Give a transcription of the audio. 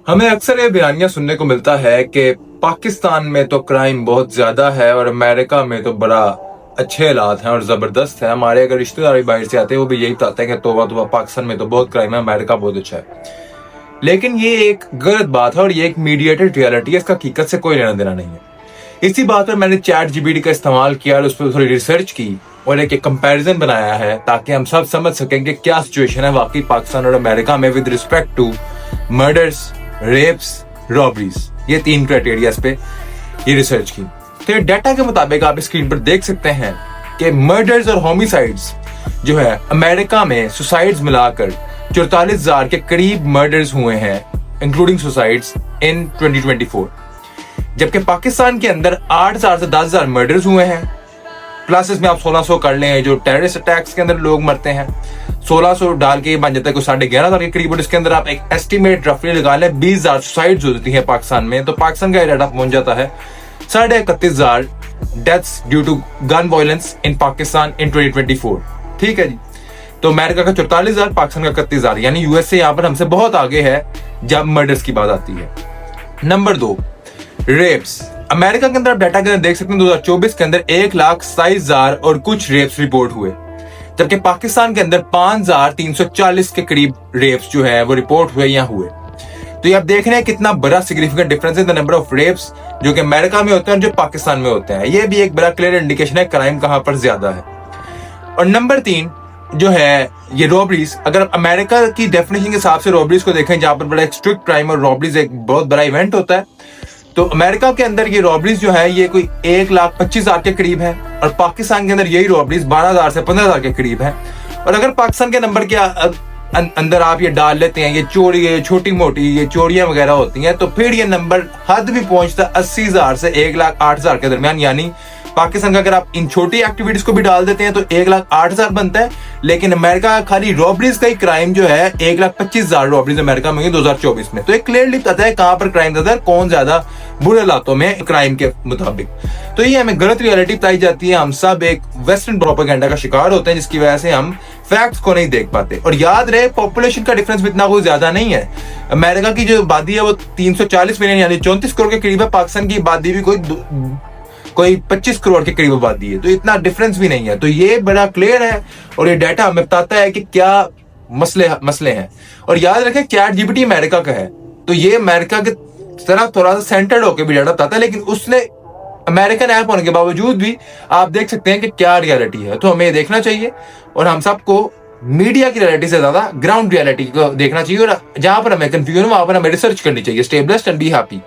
हमें अक्सर ये बयानियां सुनने को मिलता है कि पाकिस्तान में तो क्राइम बहुत ज्यादा है और अमेरिका में तो बड़ा अच्छे हालात हैं और जबरदस्त है। हमारे अगर रिश्तेदार भी बाहर से आते हैं वो भी यही बताते हैं कि तोबा तोबा पाकिस्तान में तो बहुत क्राइम है, अमेरिका बहुत अच्छा है। लेकिन ये एक गलत बात है और ये एक मीडिएटेड रियलिटी है, इसका हकीकत से कोई लेना देना नहीं है। इसी बात पर मैंने चैट जीपीटी का इस्तेमाल किया और उस पर थोड़ी रिसर्च की और एक कंपैरिजन बनाया है ताकि हम सब समझ सकें कि क्या सिचुएशन है वाकई पाकिस्तान और अमेरिका में with respect to murders, rapes, robberies. ये 3 क्राइटेरियाज पे ये रिसर्च की। तो ये डाटा के मुताबिक आप स्क्रीन पर देख सकते हैं कि मर्डर्स और होमिसाइड्स जो है अमेरिका में सुसाइड्स मिलाकर 44,000 के करीब मर्डर्स हुए हैं इंक्लूडिंग सुसाइड्स इन 2024, जबकि पाकिस्तान के अंदर 8,000 से 10,000 मर्डर्स हुए हैं। प्लस इसमें आप 1600 कर लें जो टेररिस्ट अटैक्स के अंदर लोग मरते हैं, 1600 डाल के बन जाता है 11,500 के करीब। और इसके अंदर आप एक एस्टिमेट रफली लगा लें 20,000 सुसाइड्स होती है पाकिस्तान में, तो पाकिस्तान का डाटा पहुंच जाता है 31,500 deaths due to gun violence in Pakistan in 2024। ठीक है जी। तो अमेरिका का 44,000, पाकिस्तान का 31,000, यानी यूएसए यहाँ पर हमसे बहुत आगे है जब मर्डर्स की बात आती है। Number 2, wraps. अमेरिका के अंदर आप डाटा के अंदर देख सकते हैं 2024 के अंदर 1,27,000 और कुछ रेप्स रिपोर्ट हुए, जबकि पाकिस्तान के अंदर 5,340 के करीब रेप्स जो है वो रिपोर्ट हुए या हुए। तो ये आप देख रहे हैं कितना बड़ा सिग्निफिकेंट डिफरेंस है द नंबर ऑफ रेप्स जो कि अमेरिका में होते हैं और जो पाकिस्तान में होते हैं। ये भी एक बड़ा क्लियर इंडिकेशन है क्राइम कहां पर ज्यादा है। और नंबर 3 जो है ये रॉबरीज। अगर अमेरिका की डेफिनेशन के हिसाब से रॉबरीज को देखें जहां पर बड़ा एक स्ट्रिक्ट क्राइम और रॉबरीज एक बहुत बड़ा इवेंट होता है, तो अमेरिका के अंदर ये रॉबरीज जो है ये कोई 1,25,000 के करीब है और पाकिस्तान के अंदर यही रॉबरीज 12,000 से 15,000 के करीब है। और अगर पाकिस्तान के नंबर के अंदर आप ये डाल लेते हैं ये चोरी, ये छोटी मोटी ये चोरियां वगैरह होती हैं, तो फिर ये नंबर हद भी पहुंचता है 80,000 से 1,08,000 के दरमियान। यानी पाकिस्तान का अगर आप इन छोटी एक्टिविटीज को भी डाल देते हैं तो 1,08,000 बनता है, लेकिन अमेरिका खाली रॉबरीज का ही क्राइम जो है 1,25,000 रॉबरीज अमेरिका में हुई 2024 में। तो एक क्लियरली पता है कहां पर क्राइम ज्यादा है, कौन ज्यादा बुरे हालातों में क्राइम के मुताबिक। तो ये हमें गलत रियलिटी बताई जाती है। हम सब एक वेस्टर्न प्रोपेगेंडा का शिकार होते हैं जिसकी वजह से हम फैक्ट्स को नहीं देख पाते। और याद रहे पॉपुलेशन का डिफरेंस भी इतना कोई ज्यादा नहीं है। अमेरिका की जो आबादी है वो 340 मिलियन यानी 34 करोड़ के करीब है, पाकिस्तान की आबादी भी कोई 25 करोड़ के करीब आबादी है, तो इतना डिफरेंस भी नहीं है। तो ये बड़ा क्लियर है और ये डाटा हमें बताता है कि क्या मसले हैं। और याद रखें चैट जीपीटी अमेरिका का है, तो ये अमेरिका के तरह थोड़ा सा सेंटर्ड होकर भी डाटा बताता है, लेकिन उसने अमेरिकन ऐप होने के बावजूद भी आप देख सकते हैं कि क्या रियलिटी है। तो हमें ये देखना चाहिए और हम सबको मीडिया की रियलिटी से ज्यादा ग्राउंड रियलिटी को देखना चाहिए और जहां पर हमें कंफ्यूजन वहां पर हमें रिसर्च करनी चाहिए। Stay blessed and be happy.